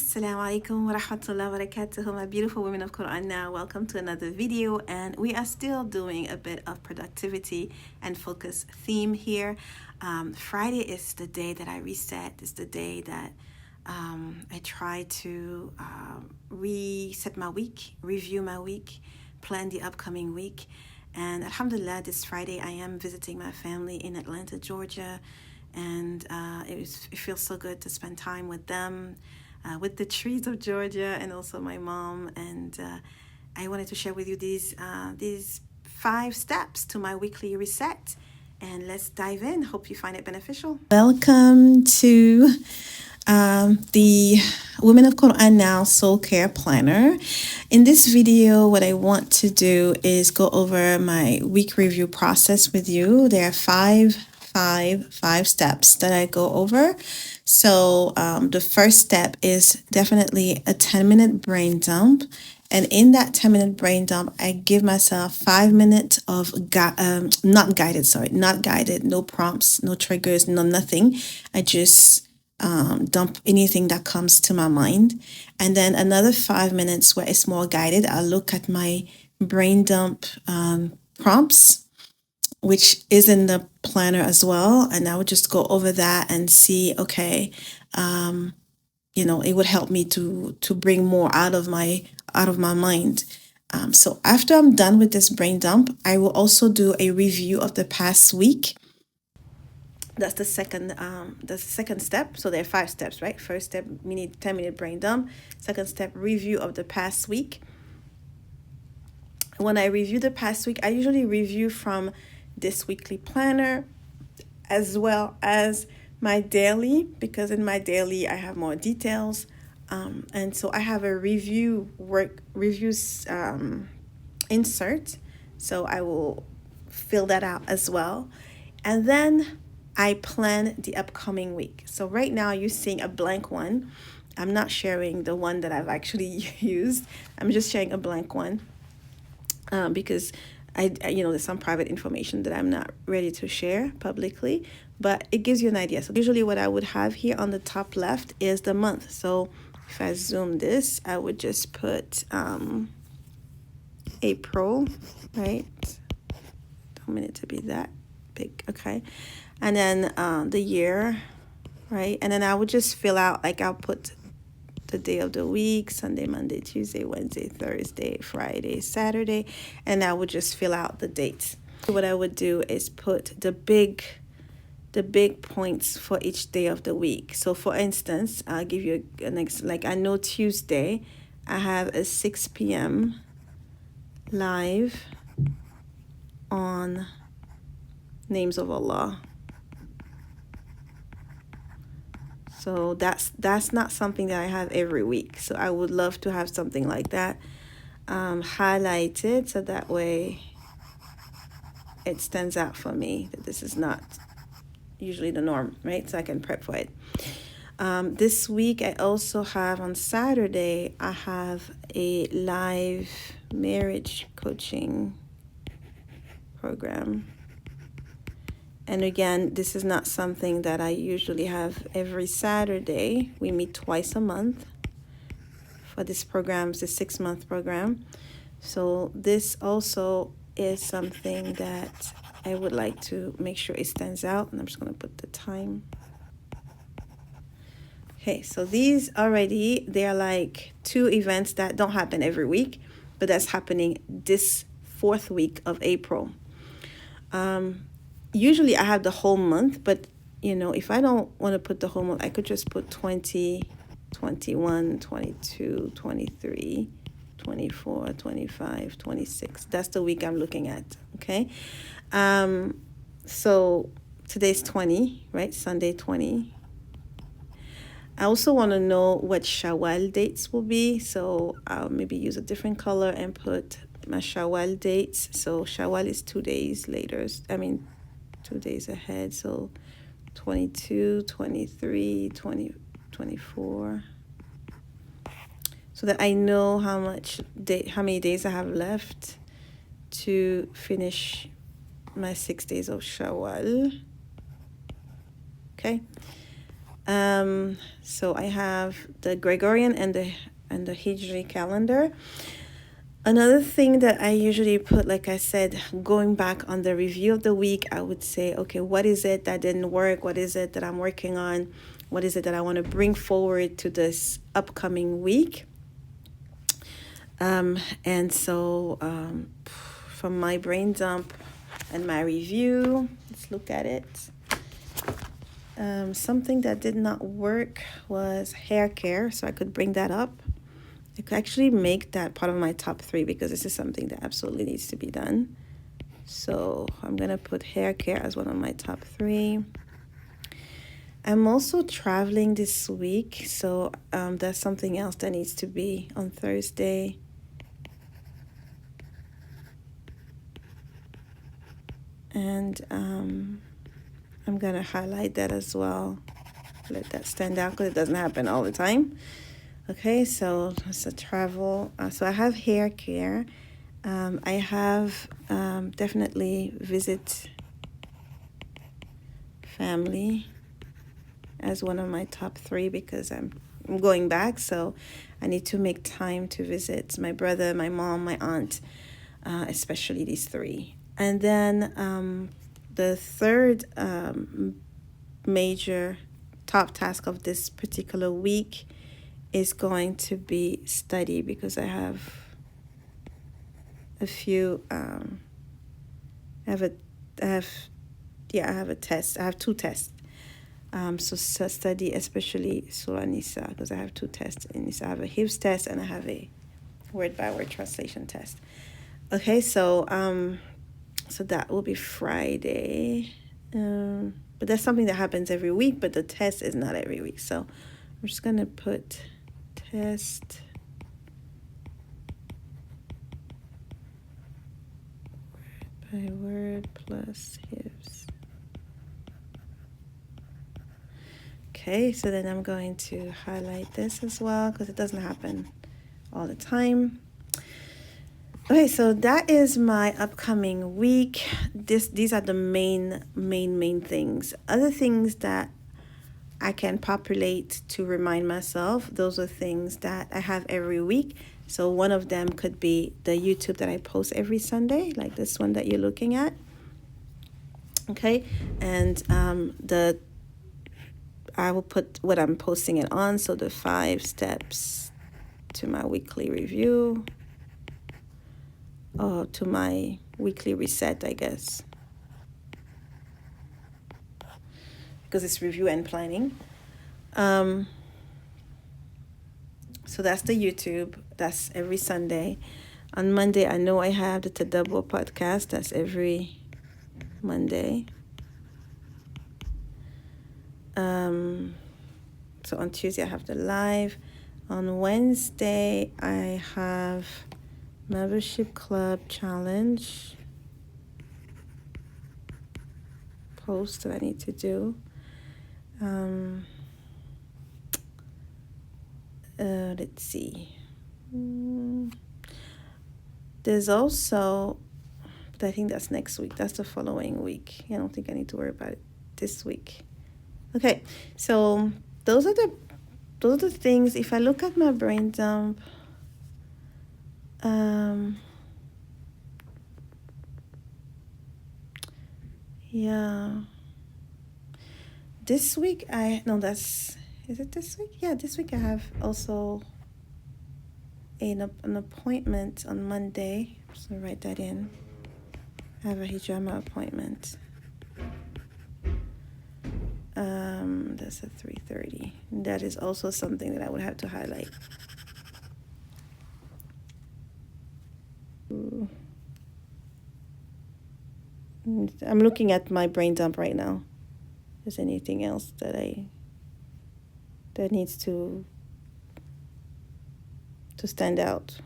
Assalamu alaikum wa rahmatullah wa barakatuh, my beautiful women of Qur'an. Now, welcome to another video, and we are still doing a bit of productivity and focus theme here. Friday is the day that I reset. It's the day that I try to reset my week, review my week, plan the upcoming week. And Alhamdulillah, this Friday I am visiting my family in Atlanta, Georgia, and it feels so good to spend time with them. With the trees of Georgia and also my mom, and I wanted to share with you these 5 steps to my weekly reset, and let's dive in. Hope you find it beneficial. Welcome to the Women of Qur'an Now Soul Care Planner. In this video, what I want to do is go over my week review process with you. There are five steps that I go over. So the first step is definitely a 10-minute brain dump. And in that 10-minute brain dump, I give myself 5 minutes of not guided, no prompts, no triggers, no nothing. I just dump anything that comes to my mind. And then another 5 minutes where it's more guided. I'll look at my brain dump prompts, which is in the planner as well, and I would just go over that and see, okay, it would help me to bring more out of my mind. So after I'm done with this brain dump, I will also do a review of the past week. That's the second step. So there are 5 steps, right? First step, 10-minute brain dump. Second step, review of the past week. When I review the past week, I usually review from this weekly planner as well as my daily, because in my daily I have more details, and so I have a reviews insert, so I will fill that out as well, and then I plan the upcoming week. So right now you're seeing a blank one. I'm not sharing the one that I've actually used. I'm just sharing a blank one because I there's some private information that I'm not ready to share publicly, but it gives you an idea. So usually what I would have here on the top left is the month. So if I zoom this, I would just put April, right? Don't mean it to be that big, okay? And then the year, right? And then I would just fill out, like I'll put the day of the week, Sunday, Monday, Tuesday, Wednesday, Thursday, Friday, Saturday, and I would just fill out the dates. What I would do is put the big points for each day of the week. So for instance, I'll give you an like I know Tuesday I have a 6 p.m. live on Names of Allah. So that's not something that I have every week. So I would love to have something like that highlighted, so that way it stands out for me that this is not usually the norm, right? So I can prep for it. This week I also have on Saturday, I have a live marriage coaching program. And again, this is not something that I usually have every Saturday. We meet twice a month for this program. It's a 6-month program. So this also is something that I would like to make sure it stands out. And I'm just going to put the time. Okay, so these already, they're like 2 events that don't happen every week, but that's happening this 4th week of April. Usually I have the whole month, but if I don't want to put the whole month, I could just put 20, 21, 22, 23, 24, 25, 26. That's the week I'm looking at, okay? So today's 20, right? Sunday 20. I also want to know what Shawwal dates will be, so I'll maybe use a different color and put my Shawwal dates. So Shawwal is 2 days later. 2 days ahead, so 22, 23, 20, 24, so that I know how many days I have left to finish my 6 days of Shawwal. Okay, So I have the Gregorian and the Hijri calendar. Another thing that I usually put, like I said, going back on the review of the week, I would say, okay, what is it that didn't work? What is it that I'm working on? What is it that I want to bring forward to this upcoming week? And so from my brain dump and my review, let's look at it. Something that did not work was hair care, so I could bring that up. I could actually make that part of my top 3 because this is something that absolutely needs to be done. So I'm going to put hair care as one of my top 3. I'm also traveling this week, so that's something else that needs to be on Thursday. And I'm going to highlight that as well. Let that stand out because it doesn't happen all the time. Okay, so it's a travel. So I have hair care. I have definitely visit family as one of my top 3 because I'm going back. So I need to make time to visit my brother, my mom, my aunt, especially these 3. And then the third major top task of this particular week is going to be study because I have a few I have a test. I have 2 tests. So study especially Surah Nisa because I have 2 tests in Nisa. I have a Hifz test and I have a word by word translation test. Okay, so so that will be Friday. But that's something that happens every week, but the test is not every week. So I'm just going to put test word by word plus Hifz. Okay, so then I'm going to highlight this as well because it doesn't happen all the time. Okay, so that is my upcoming week. These are the main things. Other things that I can populate to remind myself, those are things that I have every week. So one of them could be the YouTube that I post every Sunday, like this one that you're looking at. Okay, and I will put what I'm posting it on, so the 5 steps to my weekly review, or to my weekly reset, I guess, because it's review and planning. So that's the YouTube. That's every Sunday. On Monday, I know I have the Tadabbur podcast. That's every Monday. So on Tuesday, I have the live. On Wednesday, I have membership club challenge post that I need to do. Let's see. There's also, but I think that's next week. That's the following week. I don't think I need to worry about it this week. Okay, so those are the things. If I look at my brain dump, yeah. This week is it this week? Yeah, this week I have also an appointment on Monday. So write that in. I have a hijama appointment. That's at 3:30. That is also something that I would have to highlight. I'm looking at my brain dump right now. Is there anything else that needs to stand out?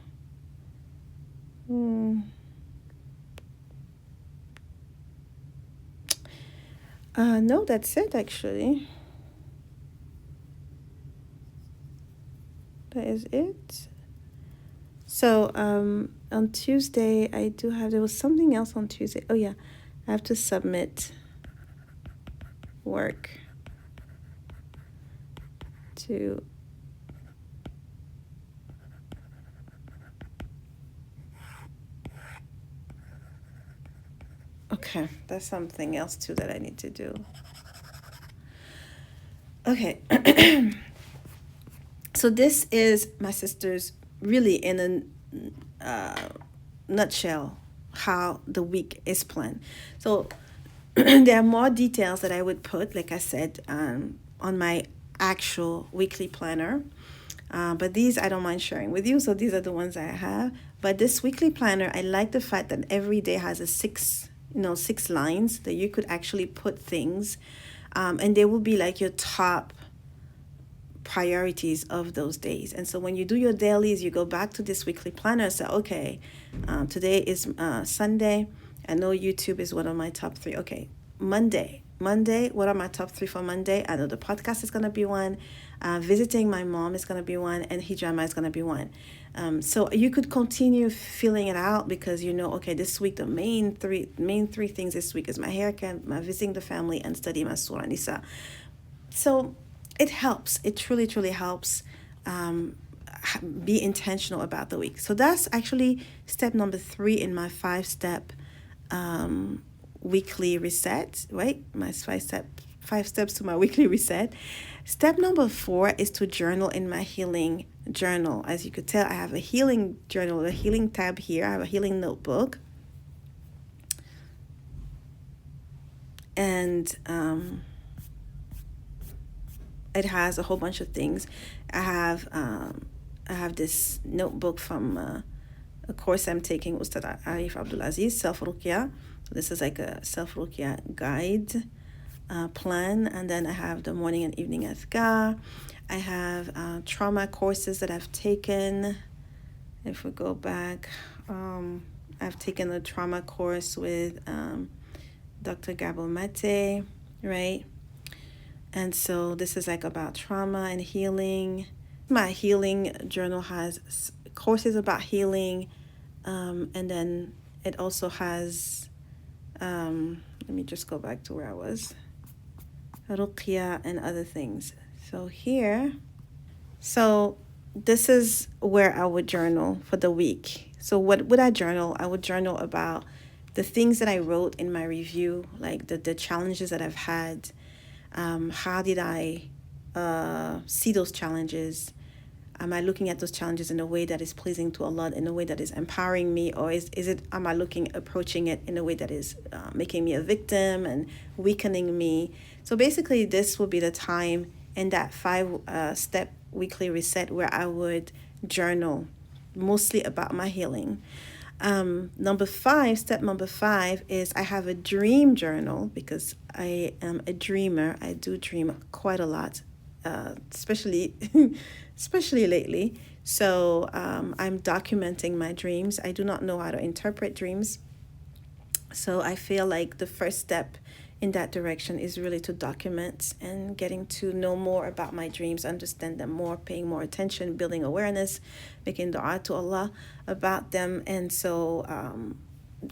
No, that's it actually. That is it. So on Tuesday, there was something else on Tuesday. Oh yeah, I have to submit work. to okay, that's something else too that I need to do. Okay. So this is, my sisters, really in a nutshell how the week is planned. So there are more details that I would put, like I said, on my actual weekly planner. But these I don't mind sharing with you. So these are the ones I have. But this weekly planner, I like the fact that every day has a six lines that you could actually put things. And they will be like your top priorities of those days. And so when you do your dailies, you go back to this weekly planner and say, okay, today is Sunday. I know YouTube is one of my top 3. Okay, Monday, what are my top 3 for Monday? I know the podcast is going to be one, visiting my mom is going to be one, and hijama is going to be one. So you could continue filling it out because okay, this week the main three things this week is my haircut, my visiting the family, and studying my Surah Nisa. So it helps. It truly, truly helps be intentional about the week. So that's actually step number 3 in my 5-step weekly reset, right? My 5 steps to my weekly reset. Step number 4 is to journal in my healing journal. As you could tell, I have a healing journal, a healing tab here. I have a healing notebook. And it has a whole bunch of things. I have this notebook from a course I'm taking, Ustadh Abdulaziz, self-ruqya. So this is like a self-ruqya guide plan. And then I have the morning and evening adhkar. I have trauma courses that I've taken. If we go back, I've taken a trauma course with Dr. Gabor Mate, right? And so this is like about trauma and healing. My healing journal has courses about healing. And then it also has, let me just go back to where I was. Ruqya and other things. So here, so this is where I would journal for the week. So what would I journal? I would journal about the things that I wrote in my review, like the challenges that I've had. How did I see those challenges? Am I looking at those challenges in a way that is pleasing to Allah, in a way that is empowering me, or am I approaching it in a way that is making me a victim and weakening me? So basically, this will be the time in that 5-step weekly reset where I would journal mostly about my healing. Step number 5 is I have a dream journal because I am a dreamer. I do dream quite a lot, especially lately. So I'm documenting my dreams. I do not know how to interpret dreams. So I feel like the first step in that direction is really to document and getting to know more about my dreams, understand them more, paying more attention, building awareness, making dua to Allah about them. And so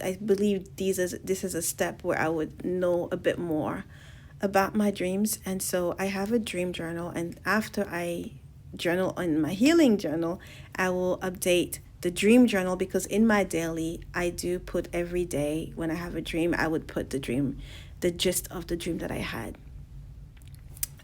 I believe this is a step where I would know a bit more about my dreams. And so I have a dream journal, and after I journal in my healing journal, I will update the dream journal, because in my daily I do put every day when I have a dream, I would put the gist of the dream that I had.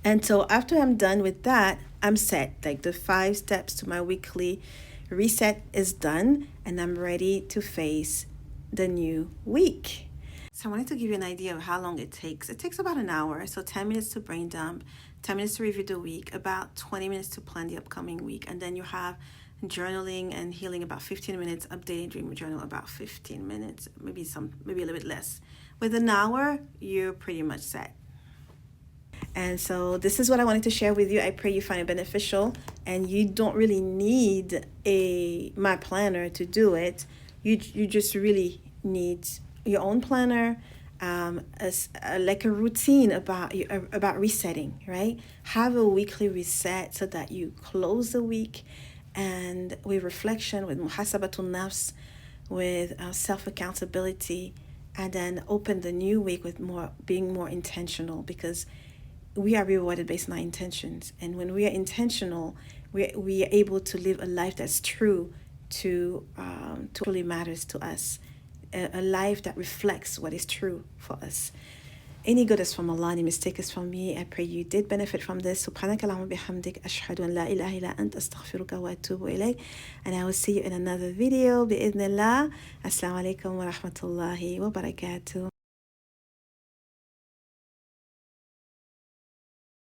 And so after I'm done with that, I'm set. Like the 5 steps to my weekly reset is done, and I'm ready to face the new week. So I wanted to give you an idea of how long it takes. It takes about an hour. So 10 minutes to brain dump, 10 minutes to review the week, about 20 minutes to plan the upcoming week. And then you have journaling and healing about 15 minutes, updating dream journal about 15 minutes, maybe a little bit less. With an hour, you're pretty much set. And so this is what I wanted to share with you. I pray you find it beneficial, and you don't really need my planner to do it. You just really need your own planner, like a routine about resetting, right? Have a weekly reset so that you close the week and with reflection, with muhasabatun nafs, with self-accountability, and then open the new week with being more intentional, because we are rewarded based on our intentions. And when we are intentional, we are able to live a life that's true to really matters to us, a life that reflects what is true for us. Any good is from Allah, any mistake is from me. I pray you did benefit from this. SubhanakAllahumma bihamdik, ashhadu an la ilaha illa ant, astaghfiruka wa atubu ilayk. And I will see you in another video. Bi'idhnillah. Assalamu alaikum wa rahmatullahi wa barakatuh.